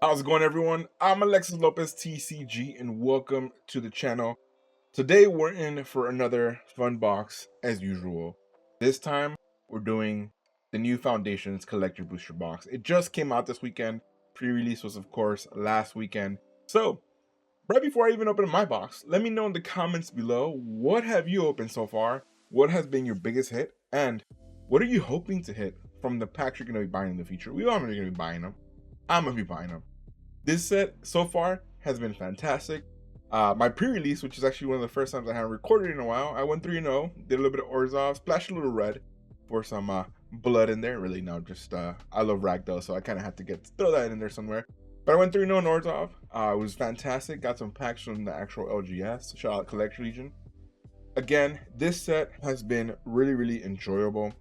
How's it going, everyone? I'm Alexis Lopez TCG and welcome to the channel. Today we're in for another fun box as usual. This time we're doing the new Foundations Collector Booster Box. It just came out this weekend. Pre-release was of course last weekend. So right before I even open my box, let me know in the comments below, what have you opened so far? What has been your biggest hit? And what are you hoping to hit from the packs you're going to be buying in the future? We all know you're going to be buying them. I'm going to be buying them. This set so far has been fantastic. My pre-release, which is actually one of the first times I haven't recorded in a while, I went 3-0, did a little bit of Orzhov, splashed a little red for some blood in there. Really, no, just I love Ragdoll, so I kind of had to throw that in there somewhere. But I went 3-0 in Orzhov. It was fantastic. Got some packs from the actual LGS, shout out Collection Legion. Again, this set has been really enjoyable.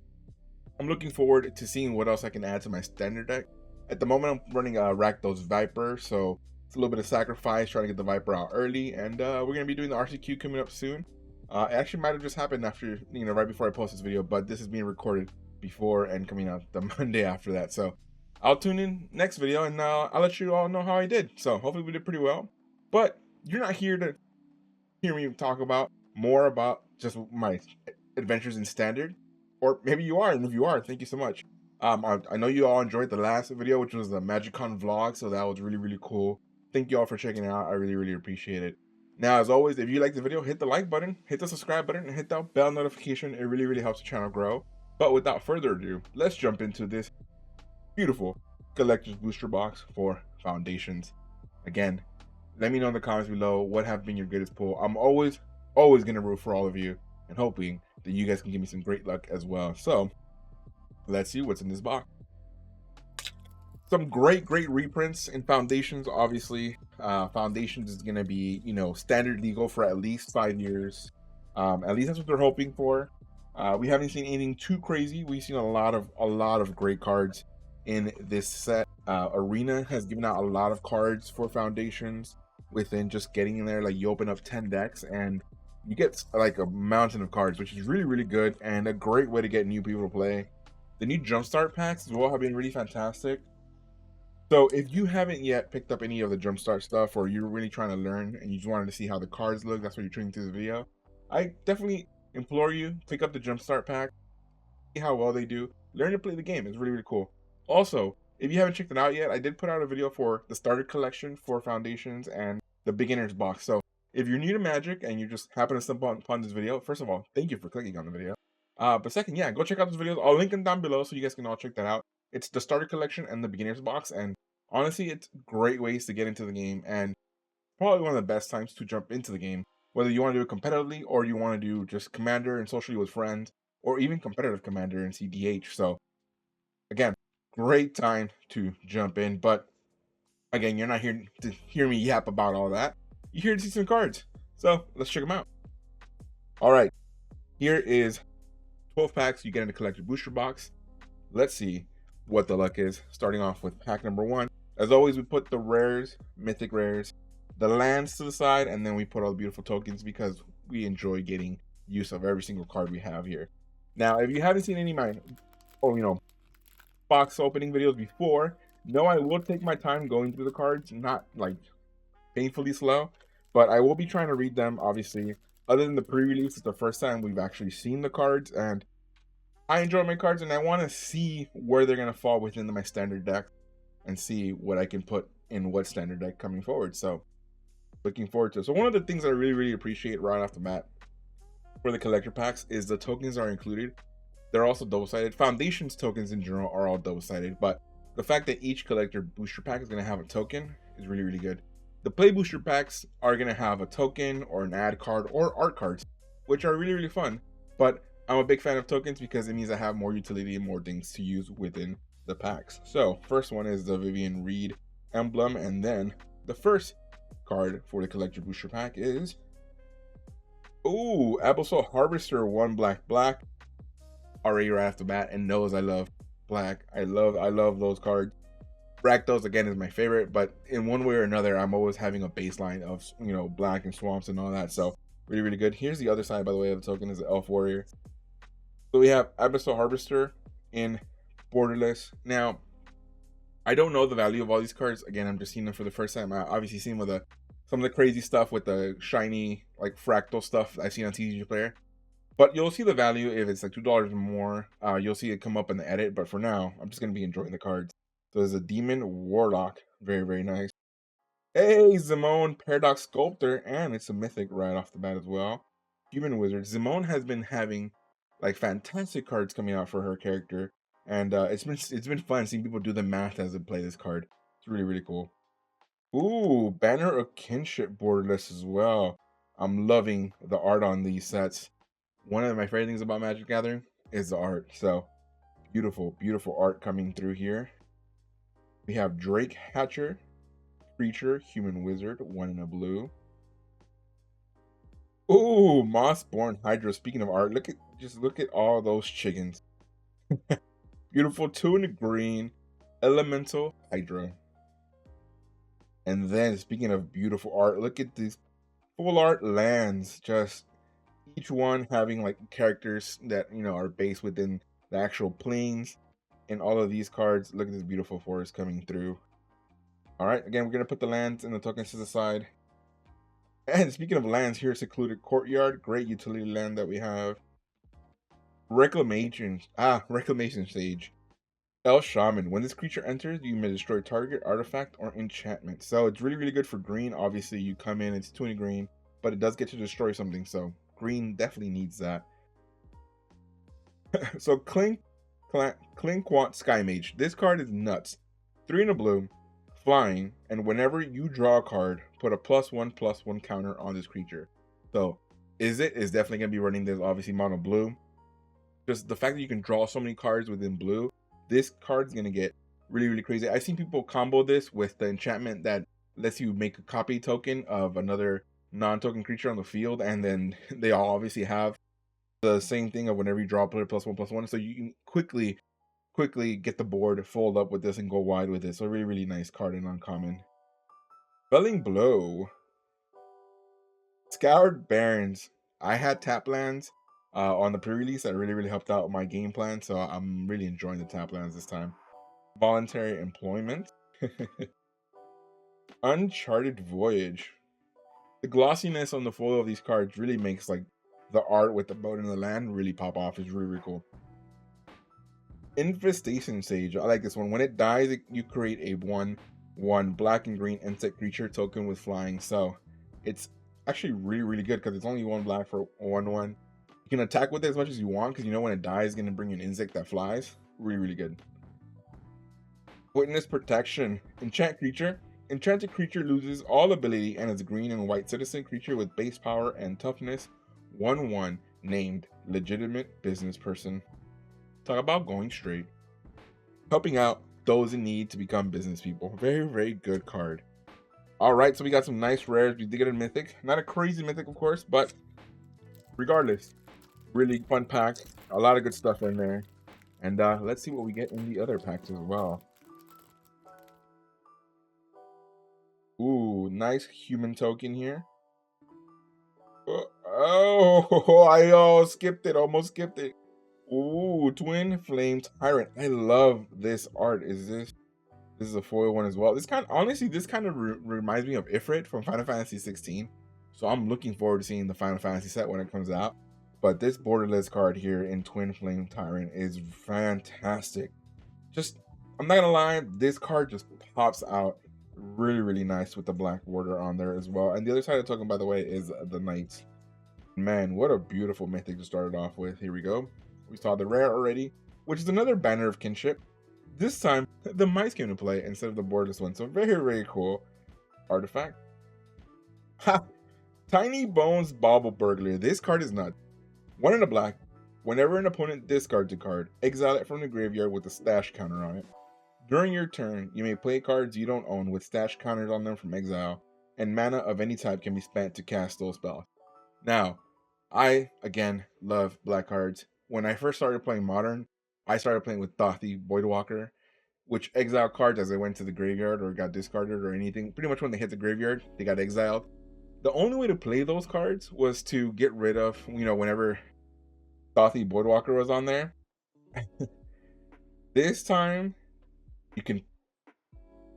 I'm looking forward to seeing what else I can add to my standard deck. At the moment, I'm running Rakdos Viper, so it's a little bit of sacrifice trying to get the Viper out early, and we're going to be doing the RCQ coming up soon. It actually might have just happened after, right before I post this video, but this is being recorded before and coming out the Monday after that. So I'll tune in next video, and I'll let you all know how I did. So hopefully we did pretty well. But you're not here to hear me talk about more about just my adventures in Standard, or maybe you are, and if you are, thank you so much. I know you all enjoyed the last video, which was the MagicCon vlog, so that was really cool. Thank you all for checking it out. I really appreciate it. Now, as always, if you like the video, hit the like button, hit the subscribe button, and hit that bell notification. It really helps the channel grow. But without further ado, let's jump into this beautiful collector's booster box for Foundations. Again, let me know in the comments below what have been your greatest pull. I'm always gonna root for all of you and hoping that you guys can give me some great luck as well. So let's see what's in this box. Some great reprints in Foundations. Obviously, Foundations is going to be, standard legal for at least 5 years. At least that's what they're hoping for. We haven't seen anything too crazy. We've seen a lot of great cards in this set. Arena has given out a lot of cards for Foundations within just getting in there. Like, you open up 10 decks and you get like a mountain of cards, which is really good and a great way to get new people to play. The new Jumpstart packs as well have been really fantastic. So if you haven't yet picked up any of the Jumpstart stuff, or you're really trying to learn and you just wanted to see how the cards look, that's what you're tuning to the video, I definitely implore you, pick up the Jumpstart pack, see how well they do, learn to play the game. It's really cool. Also, if you haven't checked it out yet, I did put out a video for the starter collection for Foundations and the beginner's box. So if you're new to Magic and you just happen to stumble upon this video, first of all, thank you for clicking on the video. But second, yeah, go check out those videos. I'll link them down below so you guys can all check that out. It's the starter collection and the beginner's box, and honestly, it's great ways to get into the game, and probably one of the best times to jump into the game, whether you want to do it competitively or you want to do just Commander and socially with friends, or even competitive Commander and CDH. So again, great time to jump in. But again, you're not here to hear me yap about all that. You're here to see some cards. So let's check them out. All right, here is 12 packs you get in the collector booster box. Let's see what the luck is. Starting off with pack number 1. As always, we put the rares, mythic rares, the lands to the side, and then we put all the beautiful tokens because we enjoy getting use of every single card we have here. Now, if you haven't seen any of my box opening videos before, know I will take my time going through the cards, not like painfully slow, but I will be trying to read them. Obviously, other than the pre-release, it's the first time we've actually seen the cards, and I enjoy my cards, and I want to see where they're going to fall within my standard deck and see what I can put in what standard deck coming forward. So looking forward to it. So one of the things I really appreciate right off the bat for the collector packs is the tokens are included. They're also double-sided. Foundations tokens in general are all double-sided, but the fact that each collector booster pack is going to have a token is really good. The play booster packs are going to have a token or an ad card or art cards, which are really fun. But I'm a big fan of tokens because it means I have more utility and more things to use within the packs. So first one is the Vivian Reed emblem, and then the first card for the collector booster pack is Abyssal Harvester 1 black. Already right off the bat, and knows I love black. I love those cards. Rakdos again is my favorite, but in one way or another, I'm always having a baseline of black and swamps and all that. So really good. Here's the other side, by the way, of the token is the Elf Warrior. So we have Abyssal Harvester in borderless. Now, I don't know the value of all these cards. Again, I'm just seeing them for the first time. I obviously seen with some of the crazy stuff with the shiny, like fractal stuff I've seen on TCG Player. But you'll see the value if it's like $2 or more. You'll see it come up in the edit. But for now, I'm just gonna be enjoying the cards. So there's a Demon Warlock, very very nice. Hey, Zimone Paradox Sculptor, and it's a mythic right off the bat as well. Human Wizard. Zimone has been having like fantastic cards coming out for her character, and it's been fun seeing people do the math as they play this card. It's really really cool. Ooh, Banner of Kinship borderless as well. I'm loving the art on these sets. One of my favorite things about Magic Gathering is the art. So beautiful, beautiful art coming through here. We have Drake Hatcher, Creature, Human Wizard, 1 in a blue. Ooh, Mossborn Hydra. Speaking of art, look at all those chickens. Beautiful 2 in a green, Elemental Hydra. And then speaking of beautiful art, look at these full art lands. Just each one having like characters that are based within the actual planes. And all of these cards, look at this beautiful forest coming through. All right, again, we're gonna put the lands and the tokens to the side. And speaking of lands, here's Secluded Courtyard, great utility land that we have. Reclamation Stage. El Shaman. When this creature enters, you may destroy target artifact or enchantment. So it's really, really good for green. Obviously, you come in, it's 20 green, but it does get to destroy something. So green definitely needs that. So Clinquant Sky Mage. This card is nuts. 3 in a blue, flying, and whenever you draw a card, put a +1/+1 counter on this creature. So is definitely gonna be running this obviously mono blue. Just the fact that you can draw so many cards within blue, this card's gonna get really, really crazy. I've seen people combo this with the enchantment that lets you make a copy token of another non-token creature on the field, and then they all obviously have the same thing of whenever you draw, put a +1/+1, so you can quickly get the board, fold up with this, and go wide with it. So really, really nice card in uncommon. Belling Blow. Scoured Barrens. I had tap lands on the pre-release that really, really helped out my game plan, so I'm really enjoying the tap lands this time. Voluntary Employment. Uncharted Voyage. The glossiness on the foil of these cards really makes like the art with the boat and the land really pop off. It's really, really cool. Infestation Sage. I like this one. When it dies, you create a 1/1 black and green insect creature token with flying. So it's actually really, really good because it's only 1 black for 1/1. You can attack with it as much as you want because when it dies, it's going to bring you an insect that flies. Really, really good. Witness Protection. Enchant creature. Enchanted creature loses all ability and is a green and white citizen creature with base power and toughness. 1/1 named Legitimate Business Person. Talk about going straight. Helping out those in need to become business people. Very, very good card. All right, so we got some nice rares. We did get a mythic. Not a crazy mythic, of course, but regardless, really fun pack. A lot of good stuff in there. And let's see what we get in the other packs as well. Ooh, nice human token here. Oh, I skipped it. Almost skipped it. Ooh, Twin Flame Tyrant. I love this art. This is a foil one as well. This kind of reminds me of Ifrit from Final Fantasy 16. So I'm looking forward to seeing the Final Fantasy set when it comes out. But this borderless card here in Twin Flame Tyrant is fantastic. I'm not gonna lie, this card just pops out really, really nice with the black border on there as well. And the other side of the token, by the way, is the Knights. Man, what a beautiful mythic to start it off with. Here we go. We saw the rare already, which is another Banner of Kinship. This time, the mice came to play instead of the borderless one. So very, very cool artifact. Ha! Tiny Bones Bauble Burglar. This card is nuts. 1 in a black. Whenever an opponent discards a card, exile it from the graveyard with a stash counter on it. During your turn, you may play cards you don't own with stash counters on them from exile, and mana of any type can be spent to cast those spells. Now, I, again, love black cards. When I first started playing Modern, I started playing with Thothi Voidwalker, which exile cards as they went to the graveyard or got discarded or anything. Pretty much when they hit the graveyard, they got exiled. The only way to play those cards was to get rid of, whenever Thothi Voidwalker was on there. This time, you can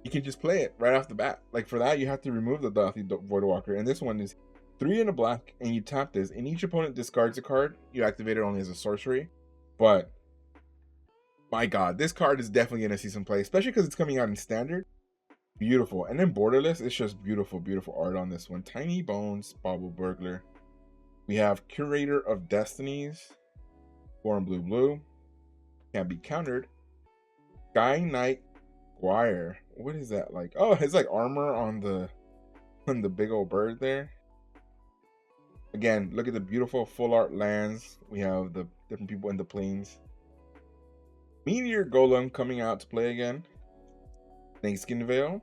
you can just play it right off the bat. Like for that, you have to remove the Dathi Voidwalker, and this one is 3 in a black, and you tap this, and each opponent discards a card. You activate it only as a sorcery, but my God, this card is definitely gonna see some play, especially because it's coming out in standard. Beautiful, and then borderless, it's just beautiful, beautiful art on this one. Tiny Bones, Bobble Burglar. We have Curator of Destinies, 4 and blue. Can't be countered. Sky Knight Squire. What is that like? Oh, it's like armor on the big old bird there. Again, look at the beautiful full art lands. We have the different people in the plains. Meteor Golem coming out to play again. Snakeskin Veil.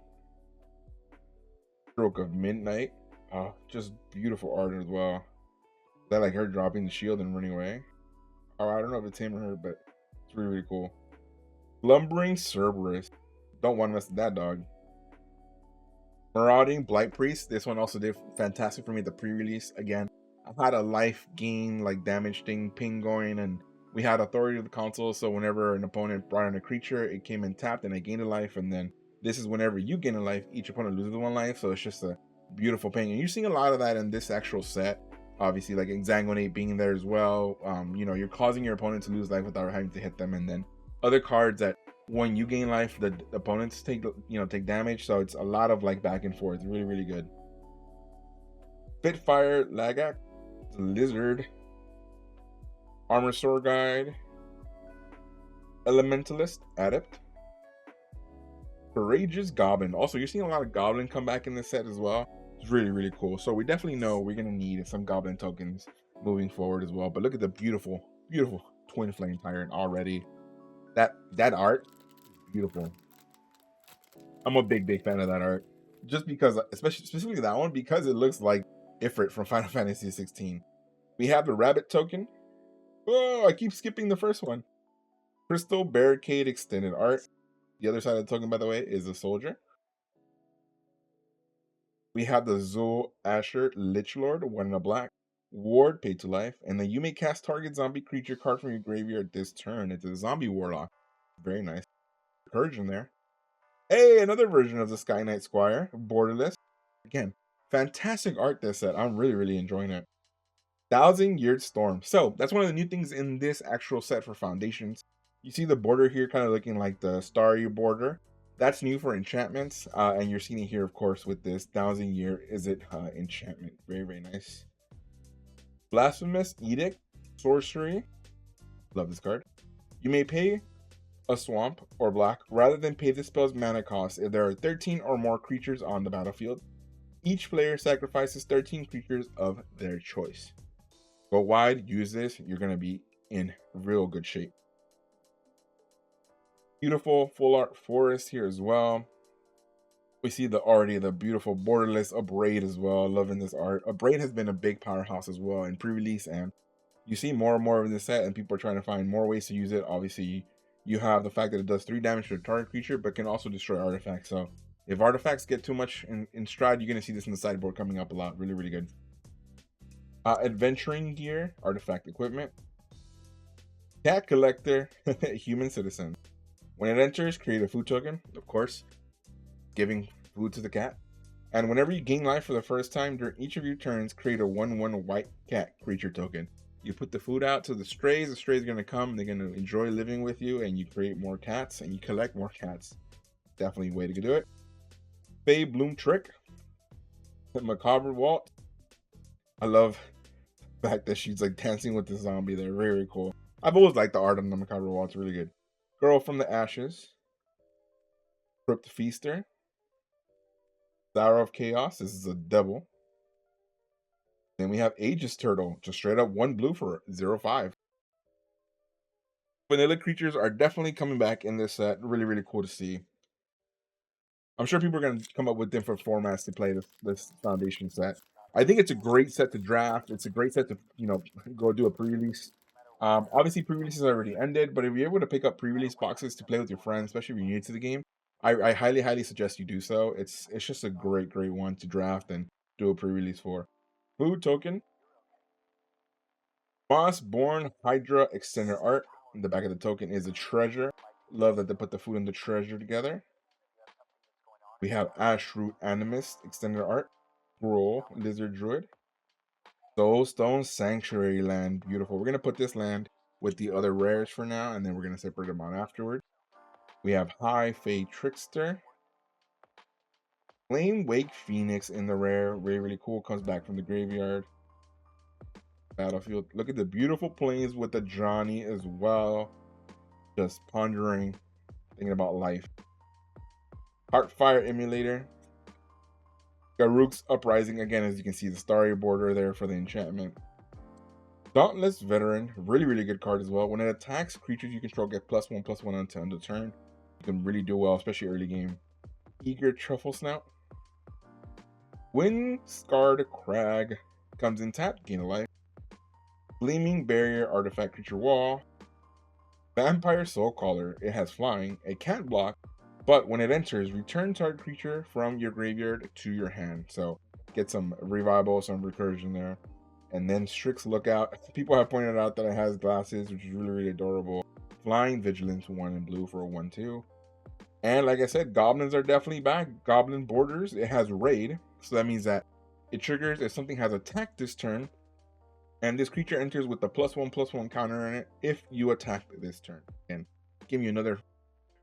Stroke of Midnight. Oh, just beautiful art as well. Is that like her dropping the shield and running away? Oh, I don't know if it's him or her, but it's really, really cool. Lumbering Cerberus. Don't want to mess with that dog. Marauding Blight Priest. This one also did fantastic for me at the pre-release. Again, I've had a life gain, like damage thing ping going, and we had authority of the console, so whenever an opponent brought in a creature, it came in tapped and I gained a life, and then this is whenever you gain a life, each opponent loses 1 life, so it's just a beautiful ping. And you're seeing a lot of that in this actual set. Obviously, like Exsanguinate being there as well. You know, you're causing your opponent to lose life without having to hit them, and then other cards that when you gain life, the opponents take damage. So it's a lot of like back and forth. Really, really good. Spitfire Lagak, Lizard, Armor Sword Guide, Elementalist Adept, Courageous Goblin. Also, you're seeing a lot of Goblin come back in this set as well. It's really, really cool. So we definitely know we're gonna need some Goblin tokens moving forward as well. But look at the beautiful, beautiful Twin Flame Tyrant already. That art, beautiful. I'm a big fan of that art, just because, specifically that one, because it looks like Ifrit from Final Fantasy 16. We have the Rabbit token. Oh, I keep skipping the first one. Crystal Barricade extended art. The other side of the token, by the way, is a soldier. We have the Zul Asher Lichlord, 1 in a black. Ward, paid to life. And then you may cast target zombie creature card from your graveyard this turn. It's a zombie warlock. Very nice. Recursion there. Hey, another version of the Sky Knight Squire, borderless. Again, fantastic art this set. I'm really, really enjoying it. 1,000-Year Storm. So that's one of the new things in this actual set for Foundations. You see the border here kind of looking like the starry border. That's new for enchantments. And you're seeing it here, of course, with this 1,000-Year Izzet enchantment. Very, very nice. Blasphemous Edict. Sorcery. Love this card. You may pay a swamp or black rather than pay the spell's mana cost if there are 13 or more creatures on the battlefield. Each player sacrifices 13 creatures of their choice. Go wide, use this, you're going to be in real good shape. Beautiful full art forest here as well. We see the beautiful borderless Abrade as well. Loving this art. Abrade has been a big powerhouse as well in pre-release, and you see more and more of this set, and people are trying to find more ways to use it. Obviously, you have the fact that it does 3 damage to a target creature, but can also destroy artifacts. So if artifacts get too much in stride, you're going to see this in the sideboard coming up a lot. Really, really good. Adventuring Gear, artifact equipment. Cat Collector, Human Citizen. When it enters, create a food token, of course, giving food to the cat. And whenever you gain life for the first time during each of your turns, create a 1/1 white cat creature token. You put the food out to the strays are going to come, they're going to enjoy living with you, and you create more cats, and you collect more cats. Definitely a way to do it. Fae Bloom Trick. The Macabre Vault. I love the fact that she's like dancing with the zombie. They're very cool. I've always liked the art on the Macabre Vault. It's really good. Girl from the Ashes. Crypt Feaster. Sour of Chaos. This is a double. Then we have Aegis Turtle. Just straight up 1 blue for 0/5. Vanilla creatures are definitely coming back in this set. Really, really cool to see. I'm sure people are going to come up with different formats to play this Foundation set. I think it's a great set to draft. It's a great set to, go do a pre-release. Obviously, pre-releases already ended, but if you're able to pick up pre-release boxes to play with your friends, especially if you're new to the game, I highly, highly suggest you do so. It's just a great, great one to draft and do a pre-release for. Food token. Mossborn Hydra Extender art. In the back of the token is a treasure. Love that they put the food and the treasure together. We have Ashroot Animist, Extended Art, Scroll, Lizard Druid, Soulstone Sanctuary Land, beautiful. We're going to put this land with the other rares for now, and then we're going to separate them out afterward. We have High Fae Trickster, Flame Wake Phoenix in the rare, really cool, comes back from the graveyard. Battlefield, look at the beautiful planes with the Johnny as well, just pondering, thinking about life. Heartfire Emulator, Garruk's Uprising, again, as you can see, the starry border there for the enchantment. Dauntless Veteran, really good card as well. When it attacks creatures you control, get +1/+1 until end of turn. You can really do well, especially early game. Eager Truffle Snout. Wind Scarred Crag, comes in tap, gain a life. Gleaming Barrier Artifact Creature Wall. Vampire Soul Caller, it has flying, it can't block, but when it enters, return target creature from your graveyard to your hand. So get some revival, some recursion there. And then Strix Lookout. People have pointed out that it has glasses, which is really adorable. Flying Vigilance, 1 in blue for a 1/2. And like I said, goblins are definitely back. Goblin Borders, it has Raid, so that means that it triggers if something has attacked this turn, and this creature enters with the +1/+1 counter on it if you attack this turn. And give you another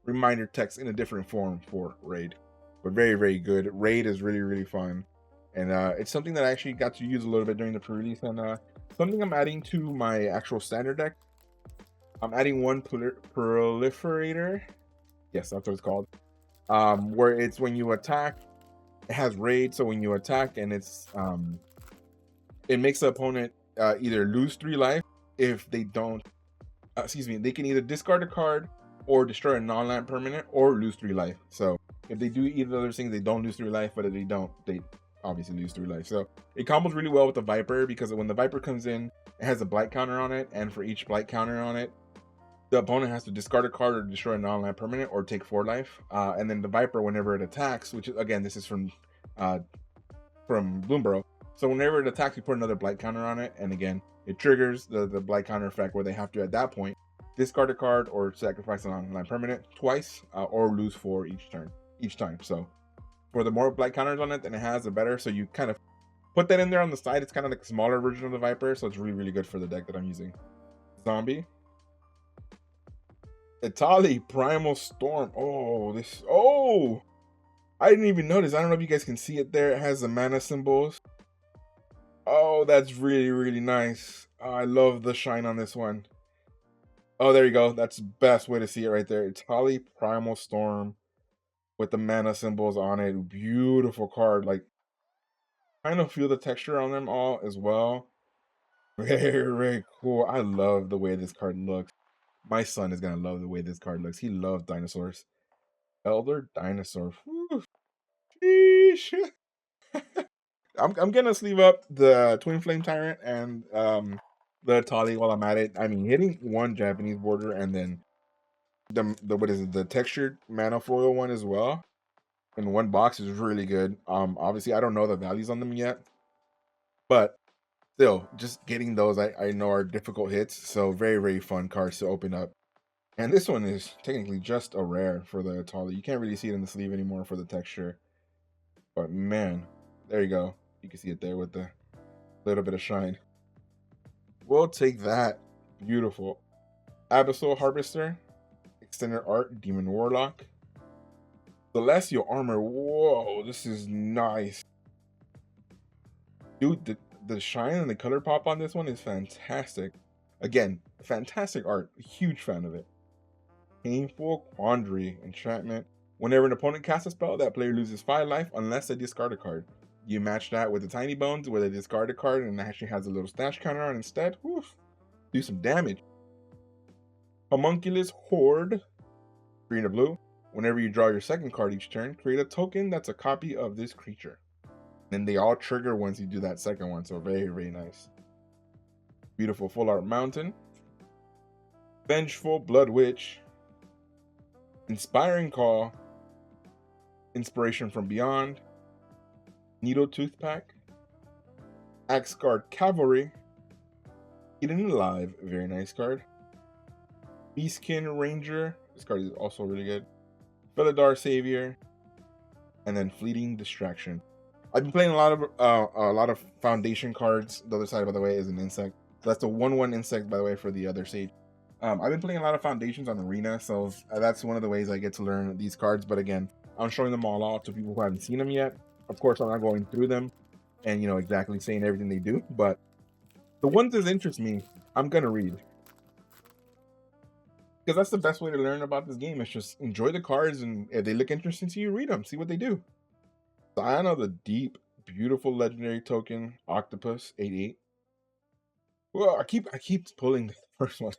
reminder text in a different form for Raid. But very good. Raid is really fun. And it's something that I actually got to use a little bit during the pre-release, and something I'm adding to my actual standard deck. I'm adding one proliferator. Yes, that's what it's called. Where it's when you attack, it has Raid, so when you attack and it's it makes the opponent either lose 3 life if they don't, they can either discard a card or destroy a non-land permanent or lose 3 life. So if they do either of those things, they don't lose 3 life, but if they don't, they obviously lose 3 life. So it combos really well with the Viper, because when the Viper comes in, it has a blight counter on it, and for each blight counter on it, the opponent has to discard a card or destroy a non-land permanent or take 4 life. And then the Viper, whenever it attacks, which is, again, this is from Bloomborough. So whenever it attacks, you put another blight counter on it, and again, it triggers the blight counter effect where they have to, at that point, discard a card or sacrifice a non-land permanent twice, or lose 4 each time. So for the more blight counters on it than it has, the better. So you kind of put that in there on the side. It's kind of like a smaller version of the Viper, so it's really good for the deck that I'm using. Zombie. Etali Primal Storm. Oh, I didn't even notice. I don't know if you guys can see it there. It has the mana symbols. Oh, that's really nice. I love the shine on this one. Oh, there you go. That's the best way to see it right there. Etali Primal Storm with the mana symbols on it. Beautiful card. Like, kind of feel the texture on them all as well. Very cool. I love the way this card looks. My son is gonna love the way this card looks. He loves dinosaurs. Elder Dinosaur. Whew. Sheesh. I'm gonna sleeve up the Twin Flame Tyrant and the Tali while I'm at it. I mean, hitting one Japanese border and then the what is it, the textured mana foil one as well in one box is really good. Obviously I don't know the values on them yet, but still, just getting those I know are difficult hits. So very fun cards to open up. And this one is technically just a rare for the Tali. You can't really see it in the sleeve anymore for the texture. But man, there you go. You can see it there with the little bit of shine. We'll take that. Beautiful. Abyssal Harvester. Extended Art Demon Warlock. Celestial Armor. Whoa, this is nice. Dude, the shine and the color pop on this one is fantastic. Again, fantastic art. Huge fan of it. Painful Quandary. Enchantment. Whenever an opponent casts a spell, that player loses 5 life unless they discard a card. You match that with the Tiny Bones, where they discard a card and it actually has a little stash counter on instead. Woof. Do some damage. Homunculus Horde. Green or blue. Whenever you draw your second card each turn, create a token that's a copy of this creature. Then they all trigger once you do that second one, so very nice. Beautiful Full Art Mountain. Vengeful Blood Witch. Inspiring Call. Inspiration from Beyond. Needle Tooth Pack. Axguard Cavalry. Hidden Alive, very nice card. Beastkin Ranger, this card is also really good. Felidar Savior. and then Fleeting Distraction. I've been playing a lot of Foundation cards. The other side, by the way, is an insect. So that's a 1/1 insect, by the way, for the other Sage. I've been playing a lot of Foundations on Arena, so that's one of the ways I get to learn these cards. But again, I'm showing them all off to people who haven't seen them yet. Of course, I'm not going through them and exactly saying everything they do, but the ones that interest me, I'm gonna read, because that's the best way to learn about this game. Is just enjoy the cards, and if they look interesting to you, read them, see what they do. Scion of the Deep, beautiful legendary token, Octopus, 8/8. Well, I keep pulling the first one.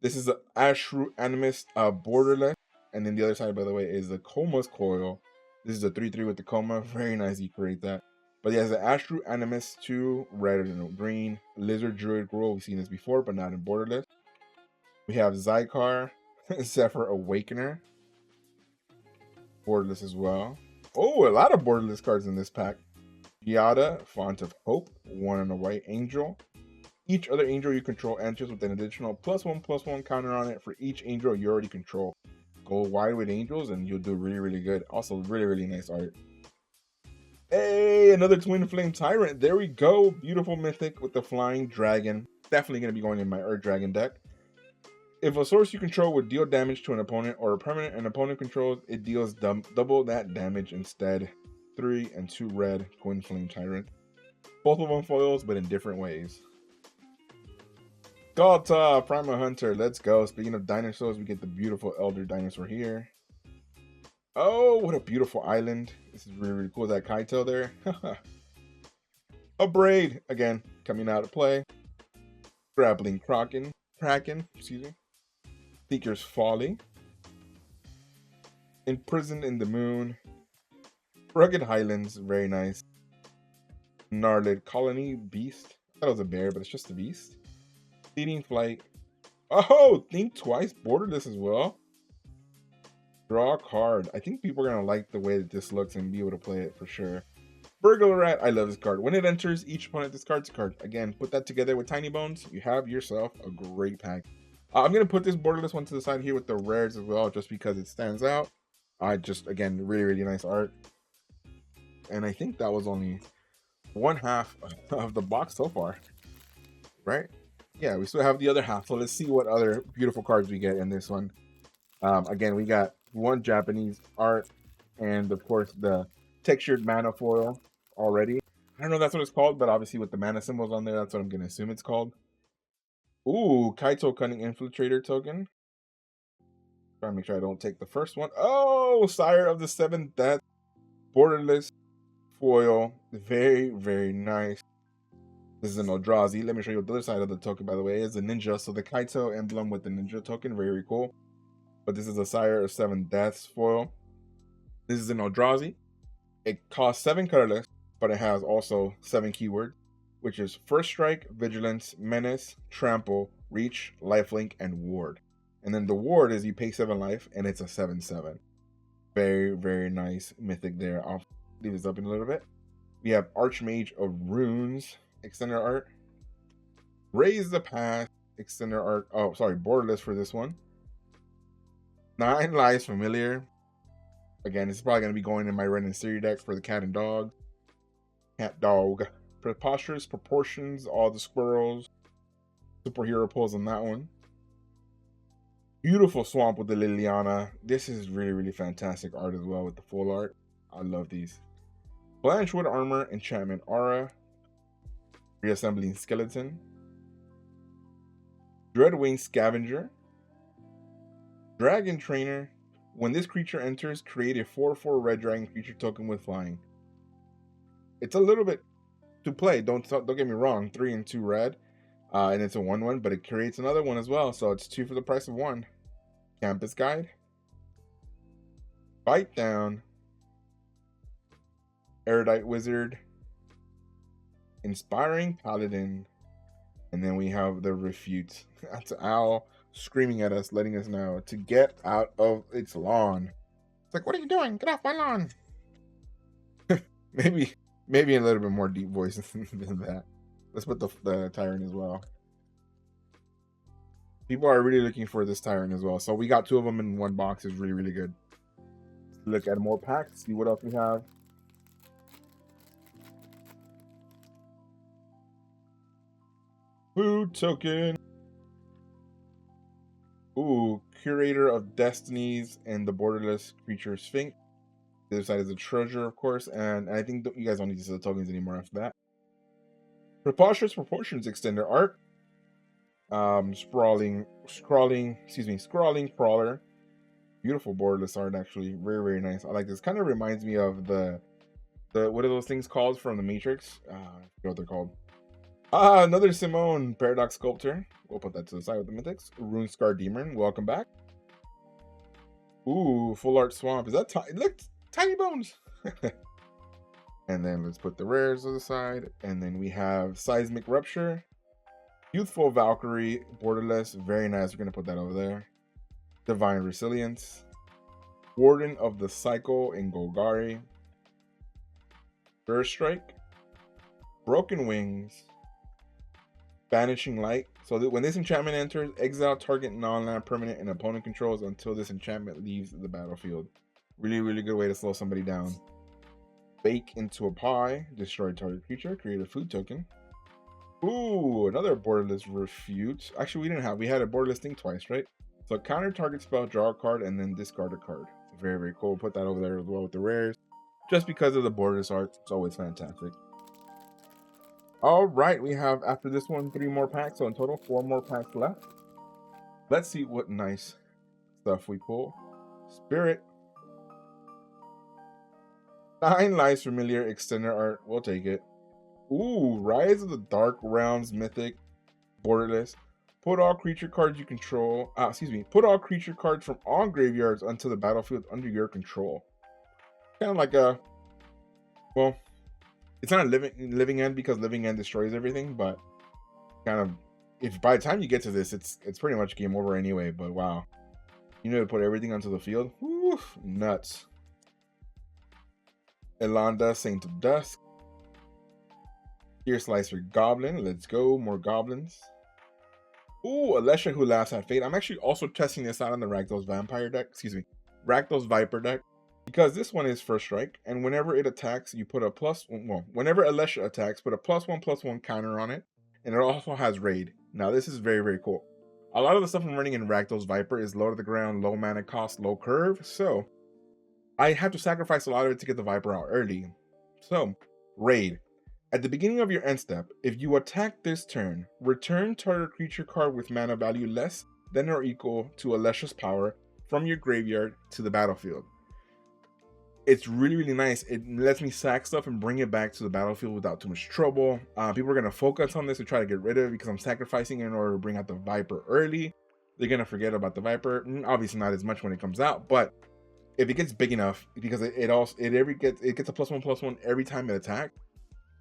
This is the Ashru Animist Borderless, and then the other side, by the way, is the Coma's Coil. This is a 3/3 with the Coma. Very nice, you create that. But yeah, the Ashru Animist 2, red and green, Lizard Druid Gruul. We've seen this before, but not in Borderless. We have Zykar, Zephyr Awakener, Borderless as well. Oh, a lot of Borderless cards in this pack. Giada, Font of Hope, 1 and a white angel. Each other angel you control enters with an additional +1/+1 counter on it for each angel you already control. Go wide with angels and you'll do really, really good. Also, really, really nice art. Hey, another Twin Flame Tyrant. There we go. Beautiful mythic with the flying dragon. Definitely going to be going in my Earth Dragon deck. If a source you control would deal damage to an opponent or a permanent an opponent controls, it deals double that damage instead. 3 and 2 red Twin Flame Tyrant. Both of them foils, but in different ways. Galta, Primal Hunter, let's go. Speaking of dinosaurs, we get the beautiful Elder Dinosaur here. Oh, what a beautiful island. This is really, really cool. That Kaito there. A Braid, again, coming out of play. Grappling Kraken, excuse me. Seeker's Folly. Imprisoned in the Moon. Rugged Highlands, very nice. Gnarled Colony, Beast. I thought it was a bear, but it's just a beast. Fleeting Flight. Oh, think twice. Borderless as well. Draw a card. I think people are going to like the way that this looks and be able to play it for sure. Burglar Rat. I love this card. When it enters, each opponent discards a card. Again, put that together with Tiny Bones. You have yourself a great pack. I'm going to put this Borderless one to the side here with the rares as well, just because it stands out. Again, really, really nice art. And I think that was only one half of the box so far. Right? Yeah, we still have the other half. So let's see what other beautiful cards we get in this one. Again, we got one Japanese art and, of course, the textured mana foil already. I don't know if that's what it's called, but obviously with the mana symbols on there, that's what I'm going to assume it's called. Ooh, Kaito Cunning Infiltrator token. Try to make sure I don't take the first one. Oh, Sire of the Seventh Death. Borderless foil. Very, very nice. This is an Eldrazi. Let me show you what the other side of the token, by the way, is a ninja. So the Kaito emblem with the ninja token, very, very cool. But this is a Sire of Seven Deaths foil. This is an Eldrazi. It costs 7 colorless, but it has also 7 keywords, which is First Strike, Vigilance, Menace, Trample, Reach, Lifelink, and Ward. And then the ward is you pay 7 life, and it's a 7/7. Very, very nice mythic there. I'll leave this up in a little bit. We have Archmage of Runes, extender art. Raise the Path, extender art. Oh, sorry, borderless for this one. 9 Lives Familiar. Again, this is probably going to be going in my Ren and Siri deck for the cat and dog. Cat dog. Preposterous Proportions, all the squirrels. Superhero pulls on that one. Beautiful Swamp with the Liliana. This is really, really fantastic art as well with the full art. I love these. Blanchwood Armor, Enchantment Aura. Reassembling Skeleton. Dreadwing Scavenger. Dragon Trainer. When this creature enters, create a 4/4 red dragon creature token with flying. It's a little bit to play. Don't get me wrong. 3 and 2 red. And it's a 1/1, but it creates another one as well. So it's 2 for the price of 1. Campus Guide. Bite Down. Erudite Wizard. Inspiring Paladin. And then we have the Refute. That's Owl screaming at us, letting us know to get out of its lawn. It's like, what are you doing? Get off my lawn. maybe a little bit more deep voice than that. Let's put the Tyrant as well. People are really looking for this Tyrant as well. So we got 2 of them in one box. It's really, really good. Look at more packs, see what else we have. Food token. Ooh, Curator of Destinies and the Borderless Creature Sphinx. The other side is a treasure, of course, and I think you guys don't need to see the tokens anymore after that. Preposterous Proportions Extender Art. Scrawling Crawler. Beautiful borderless art, actually. Very, very nice. I like this. Kind of reminds me of the what are those things called from the Matrix? I forget what they're called. Another Simone Paradox Sculptor. We'll put that to the side with the mythics. Rune Scar Demon, welcome back. Ooh, Full Art Swamp. Is that look, Tiny Bones? And then let's put the rares to the side. And then we have Seismic Rupture. Youthful Valkyrie, borderless, very nice. We're gonna put that over there. Divine Resilience. Warden of the Cycle in Golgari. Burst Strike. Broken Wings. Vanishing Light. So that when this enchantment enters, exile target non-land permanent and opponent controls until this enchantment leaves the battlefield. Really, really good way to slow somebody down. Bake into a pie. Destroy target creature. Create a food token. Ooh, another borderless refute. Actually, we had a borderless thing twice, right? So counter target spell, draw a card, and then discard a card. Very, very cool. Put that over there as well with the rares. Just because of the borderless art, it's always fantastic. All right, we have, after this one, 3 more packs. So in total, 4 more packs left. Let's see what nice stuff we pull. Spirit. 9 Lives Familiar Extender Art. We'll take it. Ooh, Rise of the Dark Realms Mythic. Borderless. Put all creature cards you control. Put all creature cards from all graveyards onto the battlefield under your control. Kind of like a, well, it's not a living end because living end destroys everything, but kind of, if by the time you get to this, it's pretty much game over anyway. But wow, you know, to put everything onto the field. Woo, nuts. Elanda, Saint of Dusk. Ear Slicer Goblin. Let's go, more goblins. Ooh, Alesha Who Laughs at Fate. I'm actually also testing this out on the Rakdos Vampire deck. Rakdos Viper deck. Because this one is first strike, and whenever it attacks, you put a whenever Alesha attacks, put a +1/+1 counter on it, and it also has raid. Now this is very, very cool. A lot of the stuff I'm running in Rakdos Viper is low to the ground, low mana cost, low curve, so I have to sacrifice a lot of it to get the Viper out early. So, raid. At the beginning of your end step, if you attack this turn, return target creature card with mana value less than or equal to Alesha's power from your graveyard to the battlefield. It's really, really nice. It lets me sack stuff and bring it back to the battlefield without too much trouble. People are going to focus on this to try to get rid of it because I'm sacrificing in order to bring out the Viper early. They're going to forget about the Viper. Obviously not as much when it comes out, but if it gets big enough, because it gets a +1/+1 every time it attacks,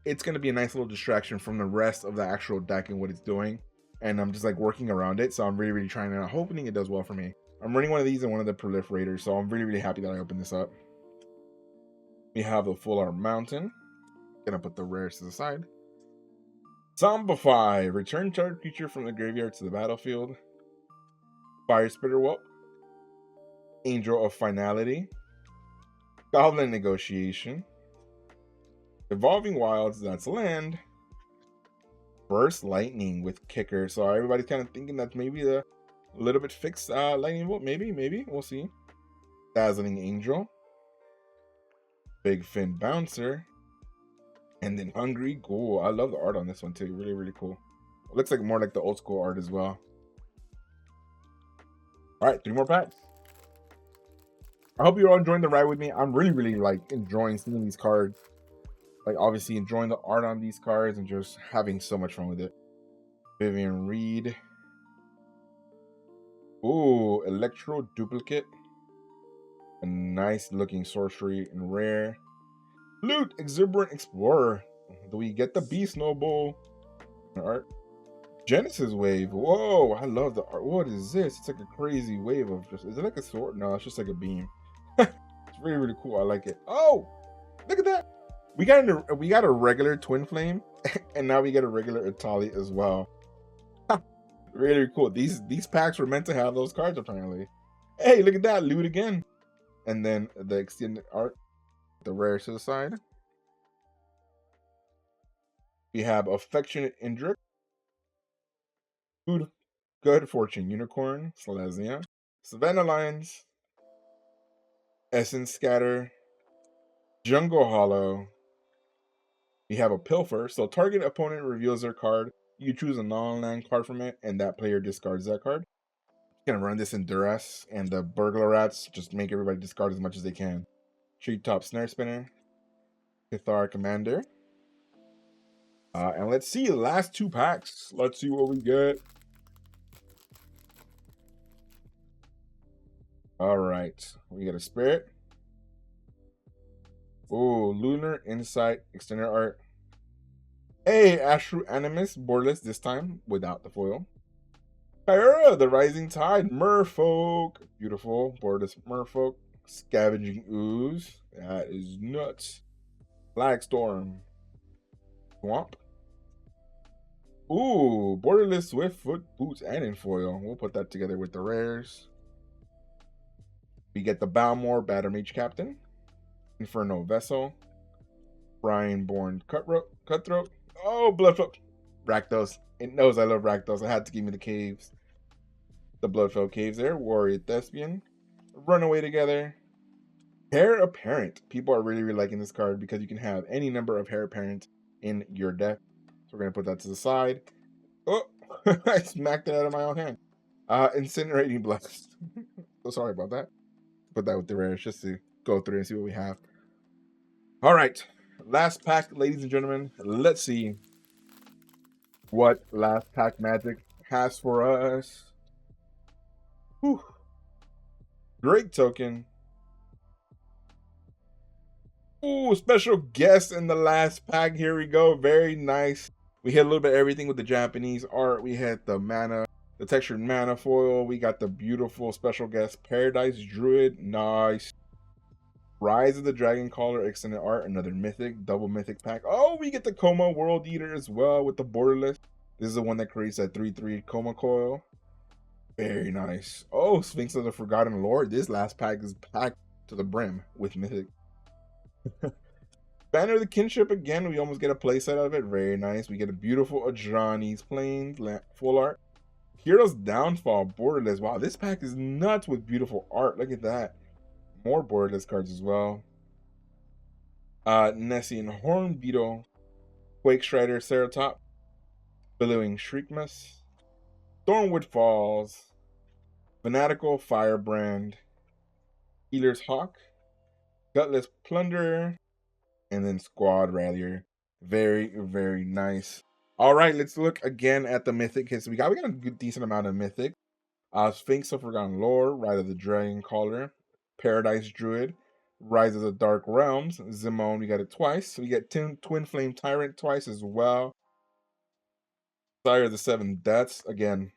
it's going to be a nice little distraction from the rest of the actual deck and what it's doing. And I'm just like working around it. So I'm really, really trying, and I'm hoping it does well for me. I'm running one of these and one of the proliferators. So I'm really, really happy that I opened this up. We have the Full Art Mountain. Gonna put the rares to the side. Zombify. Return target creature from the graveyard to the battlefield. Fire Spitter Whelp. Angel of Finality. Goblin Negotiation. Evolving Wilds, that's land. Burst Lightning with Kicker. So everybody's kind of thinking that's maybe a little bit fixed Lightning Bolt. Maybe. We'll see. Dazzling Angel. Big Fin Bouncer. And then Hungry Ghoul. I love the art on this one too. Really, really cool. It looks like more like the old school art as well. Alright, 3 more packs. I hope you're all enjoying the ride with me. I'm really, really like enjoying seeing these cards. Like obviously enjoying the art on these cards and just having so much fun with it. Vivian Reed. Ooh, Electro Duplicate. A nice looking sorcery and rare. Loot Exuberant Explorer. Do we get the Beast Noble art? Genesis Wave. Whoa, I love the art. What is this? It's like a crazy wave of just. Is it like a sword? No, it's just like a beam. It's really, really cool. I like it. Oh, look at that. We got a regular Twin Flame, and now we get a regular Atali as well. Really cool. These packs were meant to have those cards apparently. Hey, look at that. Loot again. And then the extended art, the rare to the side. We have Affectionate Indrik, Good Fortune Unicorn, Silesia, Savannah Lions, Essence Scatter, Jungle Hollow. We have a Pilfer, so target opponent reveals their card. You choose a non-land card from it, and that player discards that card. Gonna run this in Duress, and the Burglar Rats just make everybody discard as much as they can. Treetop Snare Spinner, Cathar Commander. And let's see the last 2 packs. Let's see what we get. All right, we got a Spirit. Oh, Lunar Insight, Extended Art. Hey, Ashru Animus, borderless this time without the foil. Kyra, the Rising Tide, Merfolk. Beautiful, borderless Merfolk. Scavenging Ooze. That is nuts. Flag Storm. Swamp. Ooh, borderless Swiftfoot Boots and in foil. We'll put that together with the rares. We get the Balmore Battermage Captain. Inferno Vessel. Brian Born Cutthroat. Oh, Bloodflow. Rakdos. It knows I love Rakdos. I had to give me the caves. The Bloodflow Caves there. Warrior Thespian. Runaway Together. Heir Apparent. People are really liking this card because you can have any number of Heir Apparent in your deck. So we're going to put that to the side. Oh, I smacked it out of my own hand. Incinerating Blast. So sorry about that. Put that with the rares just to go through and see what we have. All right. Last pack, ladies and gentlemen. Let's see what last pack magic has for us. Whew. Great token. Ooh, special guest in the last pack. Here we go. Very nice. We hit a little bit of everything with the Japanese art. We had the mana, the textured mana foil. We got the beautiful special guest Paradise Druid. Nice. Rise of the Dragon Caller, extended art, another mythic, double mythic pack. Oh, we get the Coma World Eater as well with the borderless. This is the one that creates that 3/3 Coma coil. Very nice. Oh, Sphinx of the Forgotten Lord. This last pack is packed to the brim with mythic. Banner of the Kinship again. We almost get a playset of it. Very nice. We get a beautiful Adrani's Plains full art. Hero's Downfall borderless. Wow, this pack is nuts with beautiful art. Look at that. More borderless cards as well. Nessian Horn Beetle, Quake Strider Ceratop, Billowing Shriekmas, Thornwood Falls, Fanatical Firebrand, Healer's Hawk, Gutless Plunderer, and then Squad Rallier. Very nice. All right, let's look again at the mythic hits we got. We got a good, decent amount of mythic. Sphinx of Forgotten Lore, Ride of the Dragon Caller, Paradise Druid, Rise of the Dark Realms, Zimone, we got it twice. We get Twin Flame Tyrant twice as well. Sire of the Seven Deaths, again,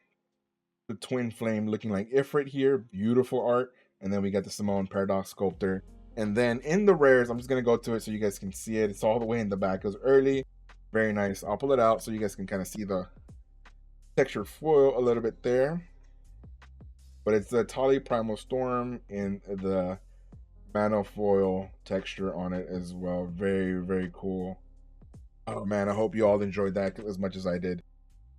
the Twin Flame looking like Ifrit here, beautiful art. And then we got the Simone Paradox Sculptor. And then in the rares, I'm just going to go to it so you guys can see it. It's all the way in the back. It was early. Very nice. I'll pull it out so you guys can kind of see the textured foil a little bit there. But it's the Tali Primal Storm in the mana foil texture on it as well. Very cool. Oh man, I hope you all enjoyed that as much as I did.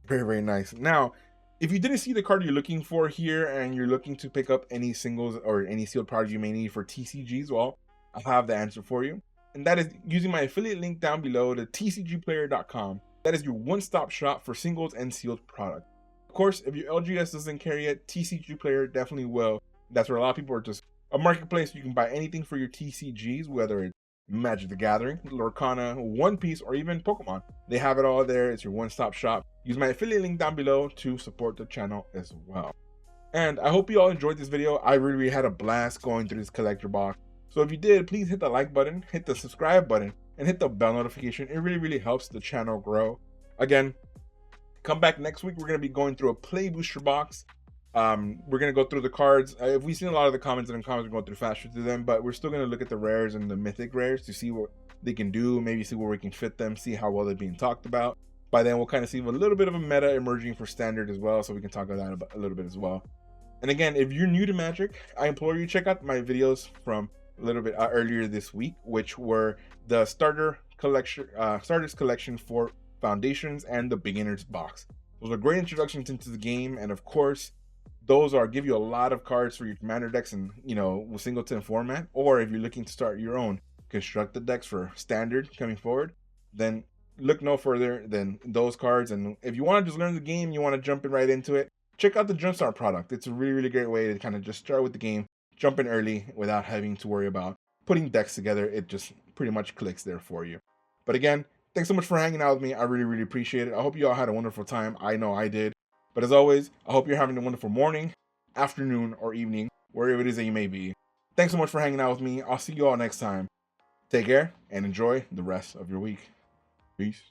Very nice. Now, if you didn't see the card you're looking for here and you're looking to pick up any singles or any sealed cards you may need for TCGs, well, I have the answer for you. And that is using my affiliate link down below, the tcgplayer.com. That is your one-stop shop for singles and sealed products. Of course, if your LGS doesn't carry it, TCG Player definitely will. That's where a lot of people are just a marketplace. You can buy anything for your TCGs, whether it's Magic the Gathering, Lorcana, One Piece, or even Pokemon. They have it all there. It's your one-stop shop. Use my affiliate link down below to support the channel as well. And I hope you all enjoyed this video. I really had a blast going through this collector box. So if you did, please hit the like button, hit the subscribe button, and hit the bell notification. It really helps the channel grow. Again, come back next week. We're going to be going through a play booster box. We're going to go through the cards. If we've seen a lot of the comments, and the comments, we're going through faster through them, but we're still going to look at the rares and the mythic rares to see what they can do, maybe see where we can fit them, see how well they're being talked about. By then, we'll kind of see a little bit of a meta emerging for standard as well, so we can talk about that a little bit as well. And again, if you're new to Magic, I implore you to check out my videos from a little bit earlier this week, which were the starters collection for Foundations and the Beginners box. Those are great introductions into the game, and of course, those are give you a lot of cards for your commander decks and singleton format. Or if you're looking to start your own constructed decks for standard coming forward, then look no further than those cards. And if you want to just learn the game, you want to jump in right into it, check out the Jumpstart product. It's a really, really great way to kind of just start with the game, jump in early without having to worry about putting decks together. It just pretty much clicks there for you. But again, thanks so much for hanging out with me. I really, really appreciate it. I hope you all had a wonderful time. I know I did. But as always, I hope you're having a wonderful morning, afternoon, or evening, wherever it is that you may be. Thanks so much for hanging out with me. I'll see you all next time. Take care and enjoy the rest of your week. Peace.